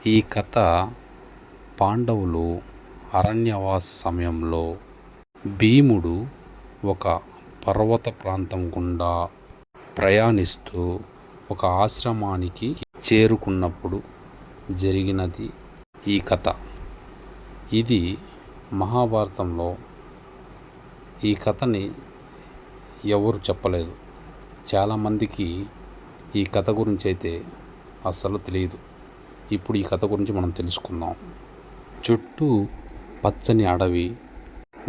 ఈ కథ పాండవులు అరణ్యవాస సమయంలో భీముడు ఒక పర్వత ప్రాంతం గుండా ప్రయాణిస్తూ ఒక ఆశ్రమానికి చేరుకున్నప్పుడు జరిగినది ఈ కథ. ఇది మహాభారతంలో ఈ కథని ఎవరు చెప్పలేదు. చాలామందికి ఈ కథ గురించి అయితే అస్సలు తెలియదు. ఇప్పుడు ఈ కథ గురించి మనం తెలుసుకుందాం. చుట్టూ పచ్చని అడవి,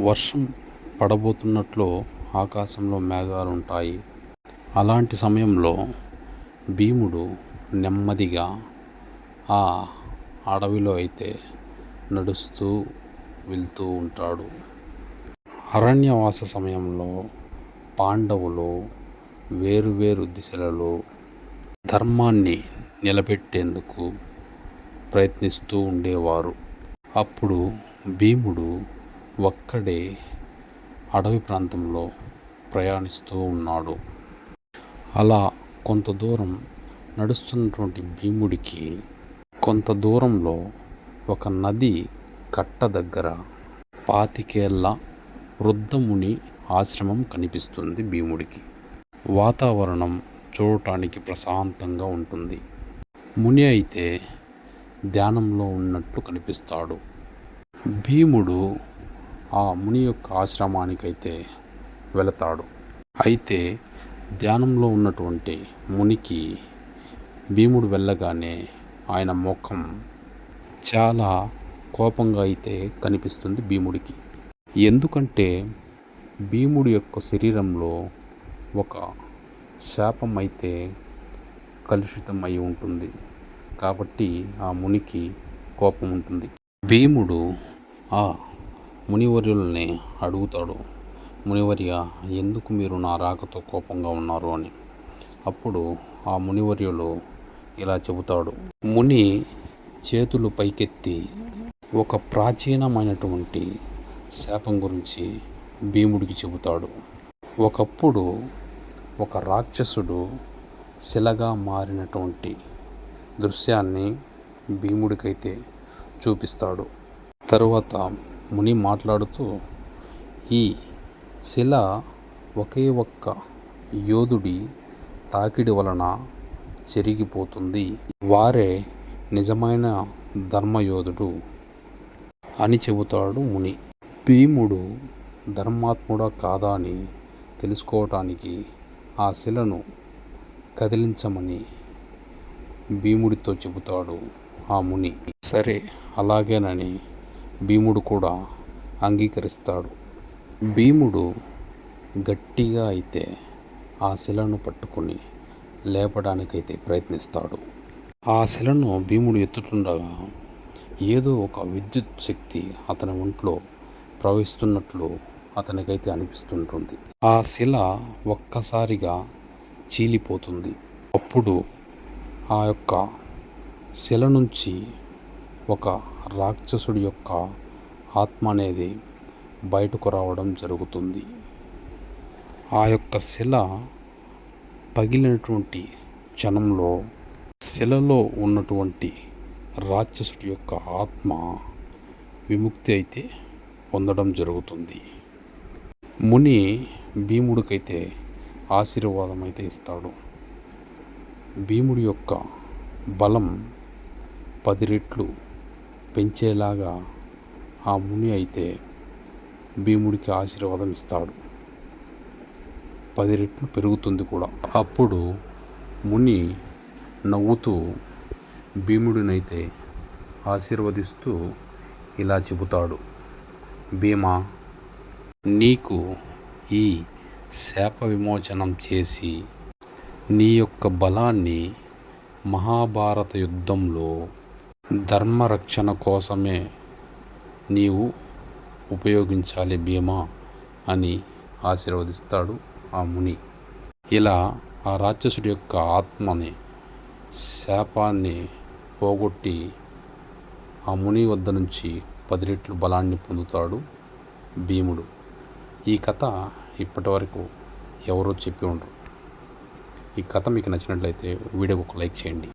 వర్షం పడబోతున్నట్లు ఆకాశంలో మేఘాలు ఉంటాయి. అలాంటి సమయంలో భీముడు నెమ్మదిగా ఆ అడవిలో అయితే నడుస్తూ వెళ్తూ ఉంటాడు. అరణ్యవాస సమయంలో పాండవులు వేరువేరు దిశలలో ధర్మాన్ని నిలబెట్టేందుకు ప్రయత్నిస్తూ ఉండేవారు. అప్పుడు భీముడు ఒక్కడే అడవి ప్రాంతంలో ప్రయాణిస్తూ ఉన్నాడు. అలా కొంత దూరం నడుస్తున్నటువంటి భీముడికి కొంత దూరంలో ఒక నది కట్ట దగ్గర 25 ఏళ్ల వృద్ధముని ఆశ్రమం కనిపిస్తుంది భీముడికి. వాతావరణం చూడటానికి ప్రశాంతంగా ఉంటుంది. ముని అయితే ధ్యానంలో ఉన్నట్లు కనిపిస్తాడు. భీముడు ఆ ముని యొక్క ఆశ్రమానికైతే వెళతాడు. అయితే ధ్యానంలో ఉన్నటువంటి మునికి భీముడు వెళ్ళగానే ఆయన ముఖం చాలా కోపంగా అయితే కనిపిస్తుంది భీముడికి. ఎందుకంటే భీముడి యొక్క శరీరంలో ఒక శాపం అయితే కలుషితం అయి ఉంటుంది. కాబట్టి ఆ మునికి కోపం ఉంటుంది. భీముడు ఆ మునివర్యుల్ని అడుగుతాడు, మునివర్య, ఎందుకు మీరు నా రాకతో కోపంగా ఉన్నారు అని. అప్పుడు ఆ మునివర్యులు ఇలా చెబుతాడు. ముని చేతులు పైకెత్తి ఒక ప్రాచీనమైనటువంటి శాపం గురించి భీముడికి చెబుతాడు. ఒకప్పుడు ఒక రాక్షసుడు శిలగా మారినటువంటి దృశ్యాన్ని భీముడికైతే చూపిస్తాడు. తరువాత ముని మాట్లాడుతూ, ఈ శిల ఒకే ఒక్క యోధుడి తాకిడి వలన చెరిగిపోతుంది. వారే నిజమైన ధర్మయోధుడు అని చెబుతాడు ముని. భీముడు ధర్మాత్ముడా కాదా అని తెలుసుకోవటానికి ఆ శిలను కదిలించమని భీముడితో చెబుతాడు ఆ ముని. సరే, అలాగేనని భీముడు కూడా అంగీకరిస్తాడు. భీముడు గట్టిగా అయితే ఆ శిలను పట్టుకొని లేపడానికైతే ప్రయత్నిస్తాడు. ఆ శిలను భీముడు ఎత్తుతుండగా ఏదో ఒక విద్యుత్ శక్తి అతని ఒంట్లో ప్రవహిస్తున్నట్లు అతనికైతే అనిపిస్తుంటుంది. ఆ శిల ఒక్కసారిగా చీలిపోతుంది. అప్పుడు ఆ యొక్క శిల నుంచి ఒక రాక్షసుడి యొక్క ఆత్మ అనేది బయటకు రావడం జరుగుతుంది. ఆ యొక్క శిల పగిలినటువంటి క్షణంలో శిలలో ఉన్నటువంటి రాక్షసుడి యొక్క ఆత్మ విముక్తి అయితే పొందడం జరుగుతుంది. ముని భీముడికైతే ఆశీర్వాదం అయితే ఇస్తాడు. భీముడి యొక్క బలం 10 రెట్లు పెంచేలాగా ఆ ముని అయితే భీముడికి ఆశీర్వాదం ఇస్తాడు. 10 రెట్లు పెరుగుతుంది కూడా. అప్పుడు ముని నవ్వుతూ భీముడినైతే ఆశీర్వదిస్తూ ఇలా చెబుతాడు, భీమా, నీకు ఈ శాప విమోచనం చేసి నీ యొక్క బలాన్ని మహాభారత యుద్ధంలో ధర్మరక్షణ కోసమే నీవు ఉపయోగించాలి భీమా అని ఆశీర్వదిస్తాడు ఆ ముని. ఇలా ఆ రాక్షసుడి యొక్క ఆత్మని, శాపాన్ని పోగొట్టి ఆ ముని వద్ద నుంచి 10 రెట్లు బలాన్ని పొందుతాడు భీముడు. ఈ కథ ఇప్పటి వరకు ఎవరో చెప్పి ఉండరు. ఈ కథ మీకు నచ్చినట్లయితే వీడియోకి ఒక లైక్ చేయండి.